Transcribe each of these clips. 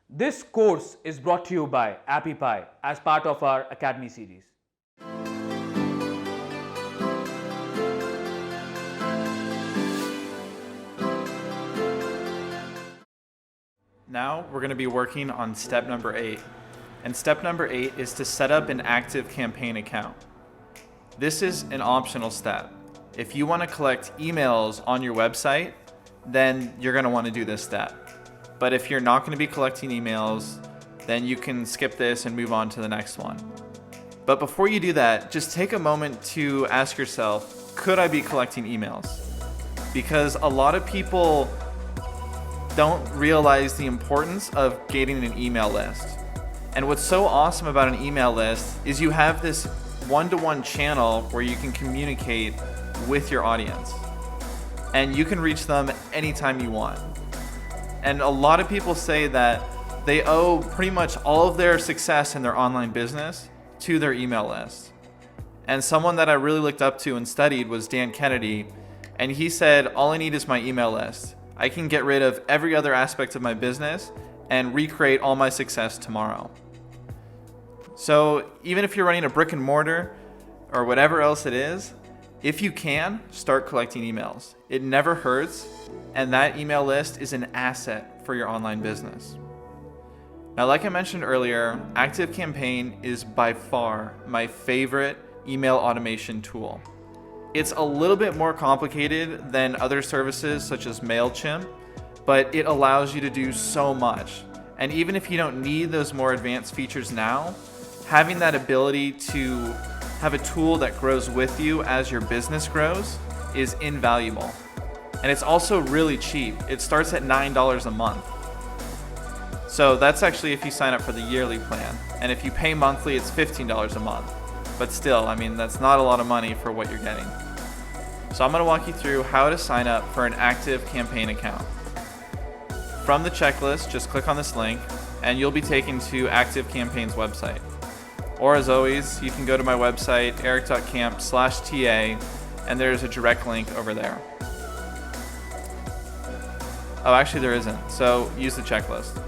This course is brought to you by AppyPie as part of our Academy series. Now we're going to be working on step number 8. And step number 8 is to set up an active campaign account. This is an optional step. If you want to collect emails on your website, then you're going to want to do this step. But if you're not going to be collecting emails, then you can skip this and move on to the next one. But before you do that, just take a moment to ask yourself, could I be collecting emails? Because a lot of people don't realize the importance of getting an email list. And what's so awesome about an email list is you have this one-to-one channel where you can communicate with your audience. And you can reach them anytime you want. And a lot of people say that they owe pretty much all of their success in their online business to their email list. And someone that I really looked up to and studied was Dan Kennedy. And he said, all I need is my email list. I can get rid of every other aspect of my business and recreate all my success tomorrow. So even if you're running a brick and mortar or whatever else it is, if you can, start collecting emails. It never hurts, and that email list is an asset for your online business. Now, like I mentioned earlier, ActiveCampaign is by far my favorite email automation tool. It's a little bit more complicated than other services such as MailChimp, but it allows you to do so much. And even if you don't need those more advanced features now, having that ability to have a tool that grows with you as your business grows is invaluable. And it's also really cheap. It starts at $9 a month. So that's actually if you sign up for the yearly plan. And if you pay monthly, it's $15 a month. But still, I mean, that's not a lot of money for what you're getting. So I'm going to walk you through how to sign up for an ActiveCampaign account. From the checklist, just click on this link and you'll be taken to ActiveCampaign's website. Or as always, you can go to my website, eric.camp/TA, and there's a direct link over there. Oh, actually there isn't, so use the checklist.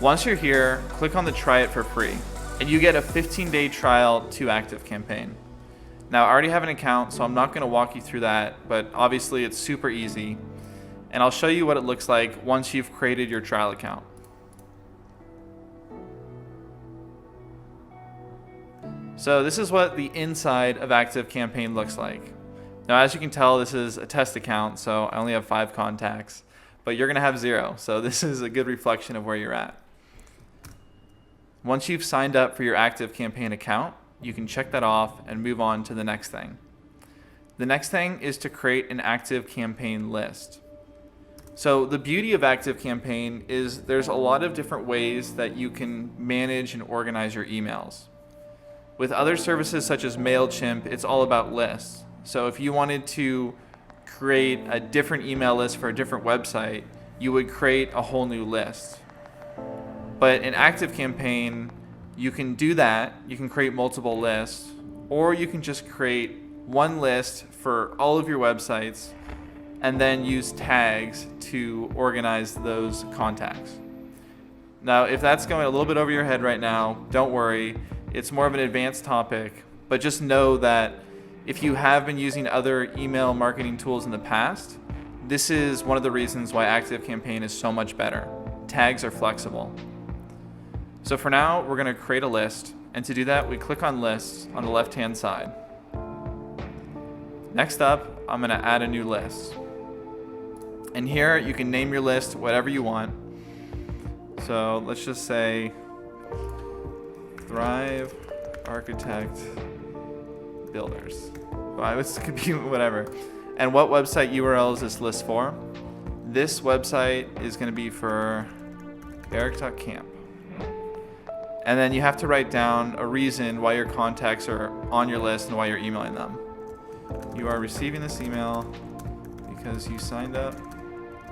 Once you're here, click on the try it for free, and you get a 15-day trial to ActiveCampaign. Now, I already have an account, so I'm not gonna walk you through that, but obviously it's super easy, and I'll show you what it looks like once you've created your trial account. So this is what the inside of ActiveCampaign looks like. Now, as you can tell, this is a test account, so I only have 5 contacts, but you're gonna have 0. So this is a good reflection of where you're at. Once you've signed up for your ActiveCampaign account, you can check that off and move on to the next thing. The next thing is to create an ActiveCampaign list. So the beauty of ActiveCampaign is there's a lot of different ways that you can manage and organize your emails. With other services such as MailChimp, it's all about lists. So if you wanted to create a different email list for a different website, you would create a whole new list. But in ActiveCampaign, you can do that. You can create multiple lists, or you can just create one list for all of your websites and then use tags to organize those contacts. Now, if that's going a little bit over your head right now, don't worry. It's more of an advanced topic, but just know that if you have been using other email marketing tools in the past, this is one of the reasons why ActiveCampaign is so much better. Tags are flexible. So for now, we're going to create a list, and to do that, we click on Lists on the left-hand side. Next up, I'm going to add a new list. And here, you can name your list whatever you want. So let's just say Thrive Architect Builders. Well, this could be whatever. And what website URL is this list for? This website is going to be for eric.camp. And then you have to write down a reason why your contacts are on your list and why you're emailing them. You are receiving this email because you signed up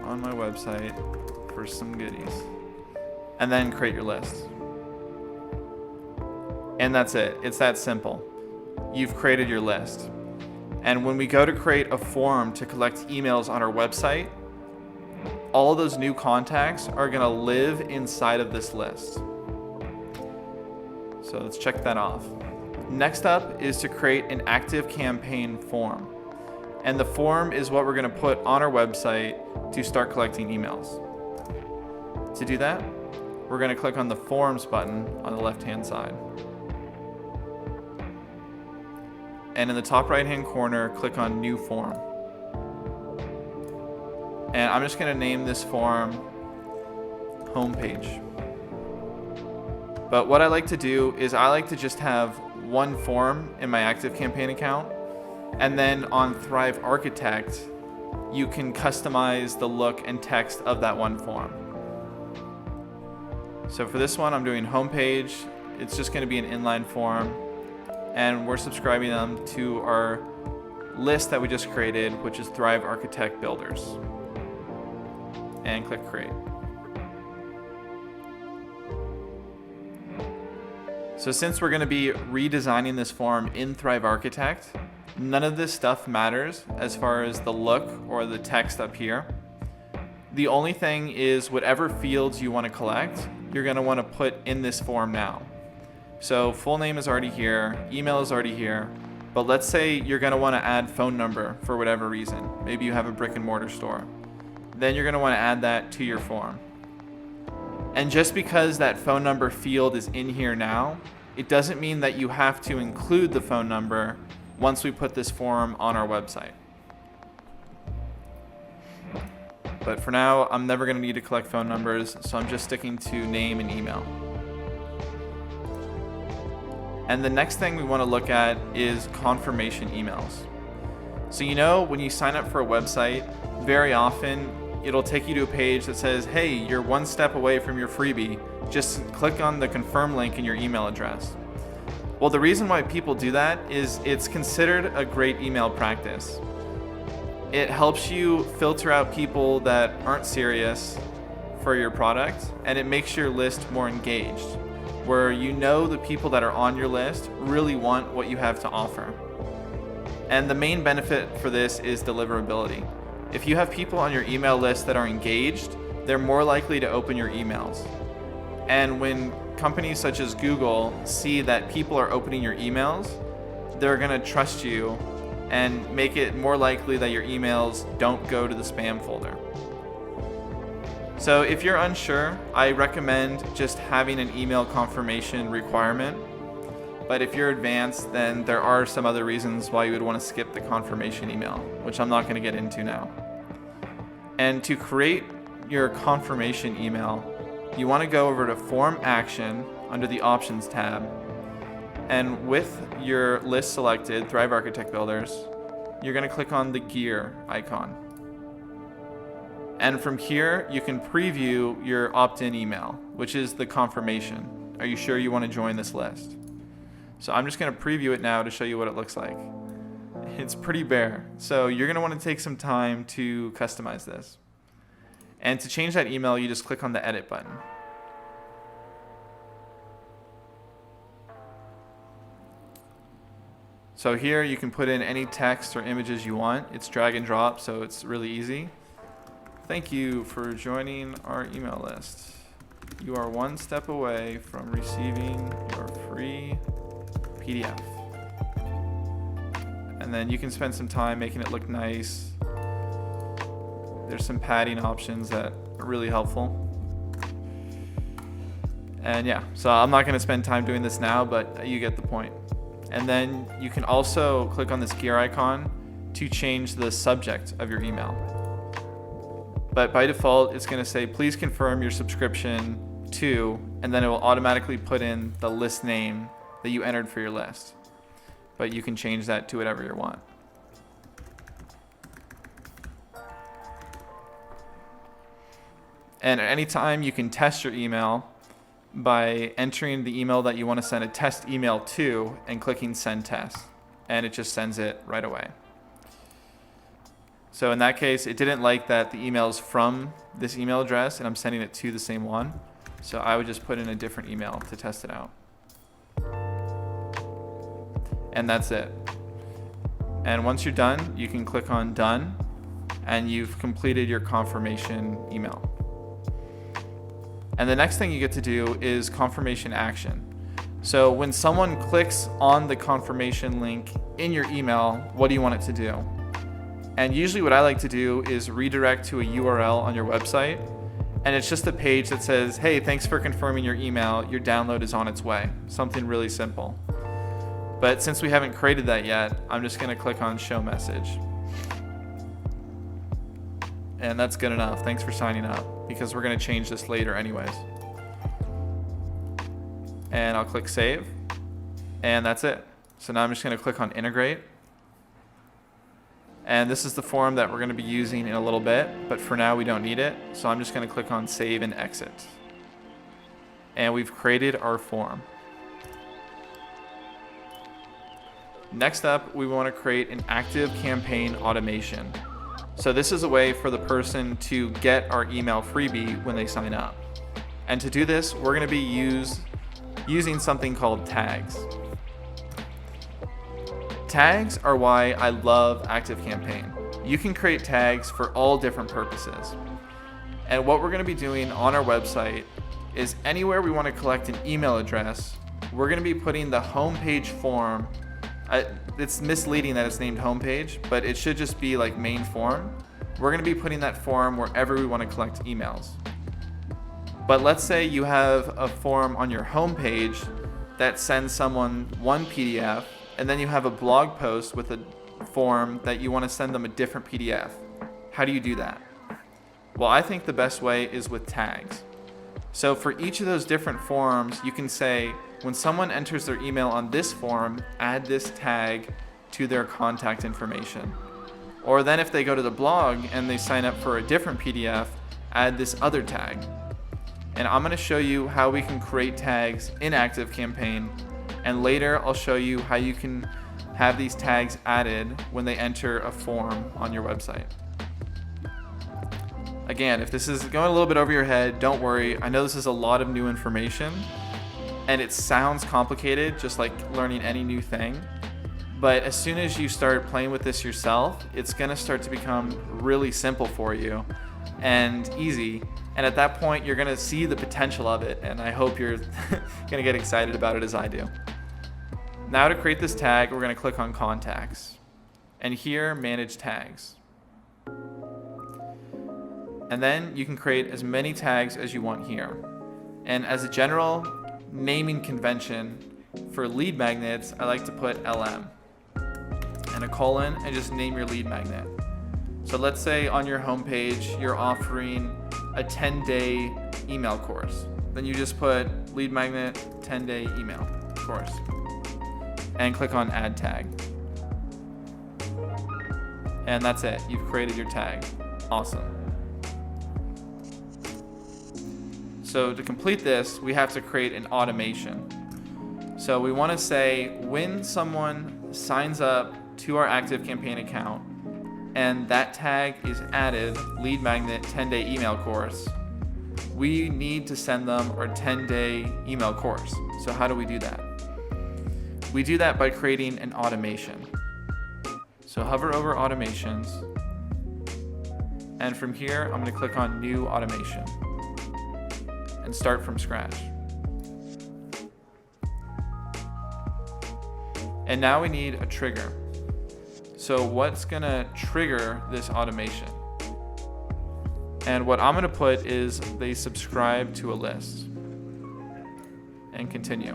on my website for some goodies. And then create your list. And that's it. It's that simple. You've created your list. And when we go to create a form to collect emails on our website, all those new contacts are gonna live inside of this list. So let's check that off. Next up is to create an active campaign form. And the form is what we're gonna put on our website to start collecting emails. To do that, we're gonna click on the Forms button on the left-hand side. And in the top right-hand corner, click on New Form. And I'm just gonna name this form Homepage. But what I like to do is I like to just have one form in my ActiveCampaign account, and then on Thrive Architect, you can customize the look and text of that one form. So for this one, I'm doing Homepage. It's just gonna be an inline form, and we're subscribing them to our list that we just created, which is Thrive Architect Builders. And click Create. So since we're going to be redesigning this form in Thrive Architect, none of this stuff matters as far as the look or the text up here. The only thing is whatever fields you want to collect, you're going to want to put in this form now. So full name is already here, email is already here, but let's say you're going to want to add phone number for whatever reason. Maybe you have a brick and mortar store. Then you're going to want to add that to your form. And just because that phone number field is in here now, it doesn't mean that you have to include the phone number once we put this form on our website. But for now, I'm never going to need to collect phone numbers, so I'm just sticking to name and email. And the next thing we want to look at is confirmation emails. So you know, when you sign up for a website, very often it'll take you to a page that says, hey, you're one step away from your freebie. Just click on the confirm link in your email address. Well, the reason why people do that is it's considered a great email practice. It helps you filter out people that aren't serious for your product, and it makes your list more engaged, where you know the people that are on your list really want what you have to offer. And the main benefit for this is deliverability. If you have people on your email list that are engaged, they're more likely to open your emails. And when companies such as Google see that people are opening your emails, they're gonna trust you and make it more likely that your emails don't go to the spam folder. So if you're unsure, I recommend just having an email confirmation requirement. But if you're advanced, then there are some other reasons why you would want to skip the confirmation email, which I'm not going to get into now. And to create your confirmation email, you want to go over to Form Action under the Options tab. And with your list selected, Thrive Architect Builders, you're going to click on the gear icon. And from here, you can preview your opt-in email, which is the confirmation. Are you sure you want to join this list? So I'm just going to preview it now to show you what it looks like. It's pretty bare. So you're going to want to take some time to customize this. And to change that email, you just click on the edit button. So here you can put in any text or images you want. It's drag and drop, so it's really easy. Thank you for joining our email list. You are one step away from receiving your free PDF. And then you can spend some time making it look nice. There's some padding options that are really helpful. And yeah, so I'm not going to spend time doing this now, but you get the point. And then you can also click on this gear icon to change the subject of your email. But by default, it's going to say, please confirm your subscription to, and then it will automatically put in the list name that you entered for your list. But you can change that to whatever you want. And at any time, you can test your email by entering the email that you want to send a test email to and clicking Send Test. And it just sends it right away. So in that case, it didn't like that the email is from this email address and I'm sending it to the same one. So I would just put in a different email to test it out. And that's it. And once you're done, you can click on Done. and you've completed your confirmation email. And the next thing you get to do is confirmation action. So when someone clicks on the confirmation link in your email, what do you want it to do? And usually what I like to do is redirect to a URL on your website, and it's just a page that says, hey, thanks for confirming your email, your download is on its way. Something really simple. But since we haven't created that yet, I'm just gonna click on show message. And that's good enough. Thanks for signing up, because we're gonna change this later anyways. And I'll click save, and that's it. So now I'm just gonna click on integrate. And this is the form that we're gonna be using in a little bit, but for now we don't need it. So I'm just gonna click on save and exit. And we've created our form. Next up, we wanna create an active campaign automation. So this is a way for the person to get our email freebie when they sign up. And to do this, we're gonna be using something called tags. Tags are why I love ActiveCampaign. You can create tags for all different purposes. And what we're gonna be doing on our website is anywhere we wanna collect an email address, we're gonna be putting the homepage form. It's misleading that it's named homepage, but it should just be like main form. We're gonna be putting that form wherever we wanna collect emails. But let's say you have a form on your homepage that sends someone one PDF, and then you have a blog post with a form that you wanna send them a different PDF. How do you do that? Well, I think the best way is with tags. So for each of those different forms, you can say, when someone enters their email on this form, add this tag to their contact information. Or then if they go to the blog and they sign up for a different PDF, add this other tag. And I'm gonna show you how we can create tags in ActiveCampaign, and later I'll show you how you can have these tags added when they enter a form on your website. Again, if this is going a little bit over your head, don't worry. I know this is a lot of new information, and it sounds complicated, just like learning any new thing. But as soon as you start playing with this yourself, it's gonna start to become really simple for you and easy. And at that point, you're gonna see the potential of it, and I hope you're gonna get excited about it as I do. Now to create this tag, we're gonna click on Contacts. And here, Manage Tags. And then you can create as many tags as you want here. And as a general naming convention for lead magnets, I like to put LM and a colon and just name your lead magnet. So let's say on your homepage, you're offering a 10-day email course. Then you just put lead magnet 10-day email course and click on add tag. And that's it. You've created your tag. Awesome. So to complete this, we have to create an automation. So we want to say when someone signs up to our ActiveCampaign account and that tag is added, lead magnet 10-day email course, we need to send them our 10-day email course. So how do we do that? We do that by creating an automation. So hover over automations, and from here, I'm going to click on new automation and start from scratch. And now we need a trigger. So what's gonna trigger this automation? And what I'm gonna put is they subscribe to a list. And continue.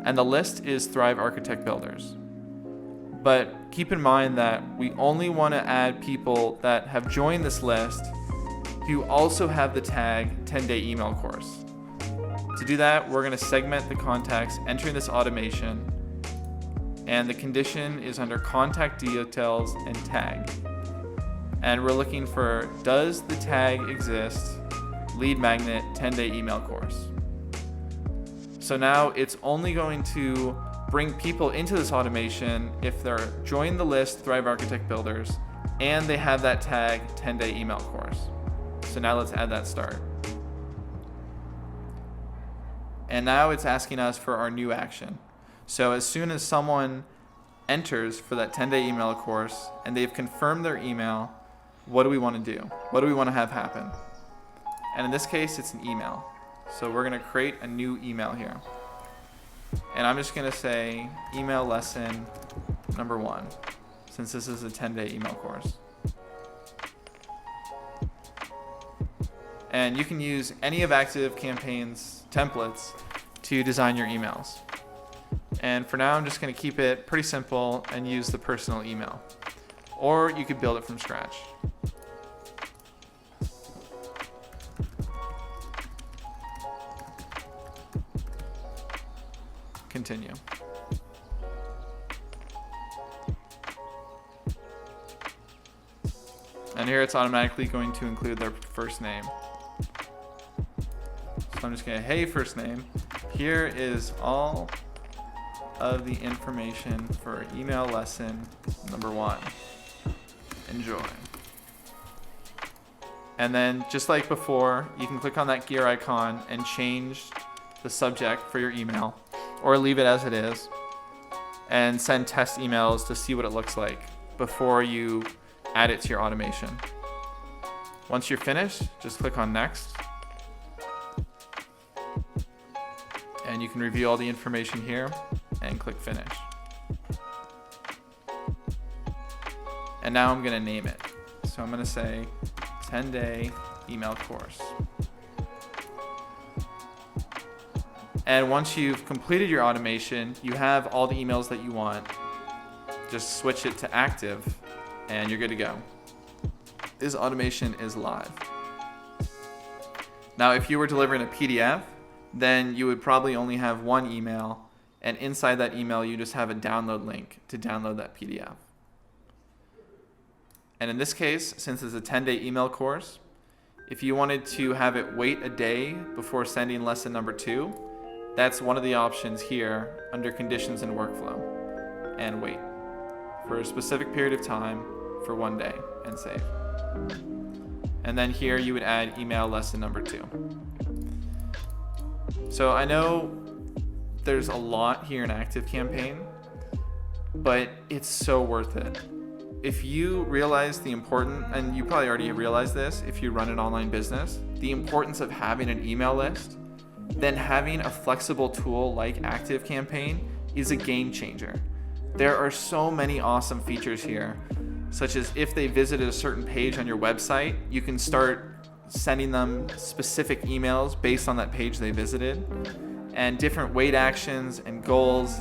And the list is Thrive Architect Builders. But keep in mind that we only wanna add people that have joined this list who also have the tag 10-day email course. To do that, we're gonna segment the contacts entering this automation, and the condition is under contact details and tag. And we're looking for, does the tag exist, lead magnet 10-day email course. So now it's only going to bring people into this automation if they're joined the list Thrive Architect Builders and they have that tag 10-day email course. So now let's add that start. And now it's asking us for our new action. So as soon as someone enters for that 10-day email course and they've confirmed their email, what do we want to do? What do we want to have happen? And in this case, it's an email. So we're going to create a new email here. And I'm just going to say email lesson number 1, since this is a 10-day email course. And you can use any of ActiveCampaign's templates to design your emails. And for now, I'm just going to keep it pretty simple and use the personal email. Or you could build it from scratch. Continue. And here it's automatically going to include their first name. So I'm just going to, hey, first name, here is all of the information for email lesson number 1. Enjoy. And then just like before, you can click on that gear icon and change the subject for your email, or leave it as it is and send test emails to see what it looks like before you add it to your automation. Once you're finished, just click on next. And you can review all the information here and click finish. And now I'm going to name it. So I'm going to say 10-day email course. And once you've completed your automation, you have all the emails that you want. Just switch it to active and you're good to go. This automation is live. Now, if you were delivering a PDF, then you would probably only have one email, and inside that email, you just have a download link to download that PDF. And in this case, since it's a 10-day email course, if you wanted to have it wait a day before sending lesson number 2, that's one of the options here under conditions and workflow, and wait for a specific period of time for 1 day and save. And then here you would add email lesson number 2. So I know there's a lot here in ActiveCampaign, but it's so worth it. If you realize the importance, and you probably already realize this if you run an online business, the importance of having an email list, then having a flexible tool like ActiveCampaign is a game changer. There are so many awesome features here, such as if they visited a certain page on your website, you can start sending them specific emails based on that page they visited, and different wait actions and goals.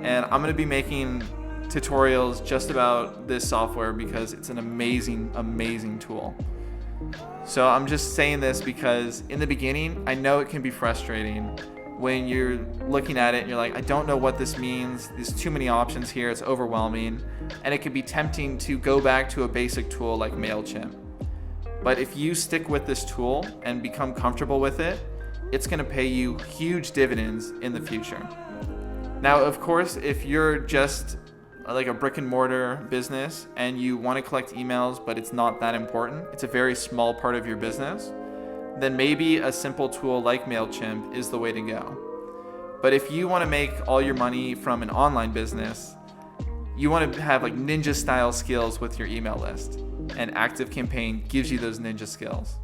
And I'm going to be making tutorials just about this software because it's an amazing, amazing tool. So I'm just saying this because in the beginning, I know it can be frustrating when you're looking at it and you're like, I don't know what this means. There's too many options here. It's overwhelming. And it can be tempting to go back to a basic tool like MailChimp. But if you stick with this tool and become comfortable with it, it's going to pay you huge dividends in the future. Now, of course, if you're just like a brick and mortar business and you want to collect emails, but it's not that important, it's a very small part of your business, then maybe a simple tool like MailChimp is the way to go. But if you want to make all your money from an online business, you want to have like ninja style skills with your email list, and ActiveCampaign gives you those ninja skills.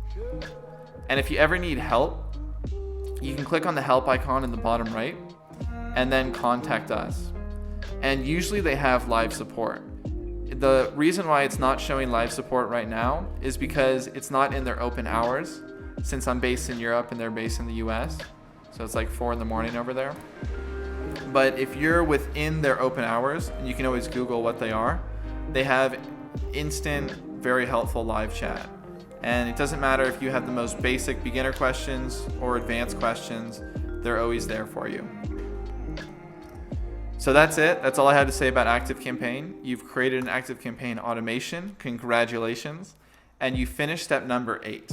And if you ever need help, you can click on the help icon in the bottom right and then contact us. And usually they have live support. The reason why it's not showing live support right now is because it's not in their open hours, since I'm based in Europe and they're based in the US. So it's like 4 a.m. over there. But if you're within their open hours, and you can always Google what they are, they have instant, very helpful live chat. And it doesn't matter if you have the most basic beginner questions or advanced questions, they're always there for you. So that's it. That's all I had to say about ActiveCampaign. You've created an ActiveCampaign automation. Congratulations. And you finished step number 8.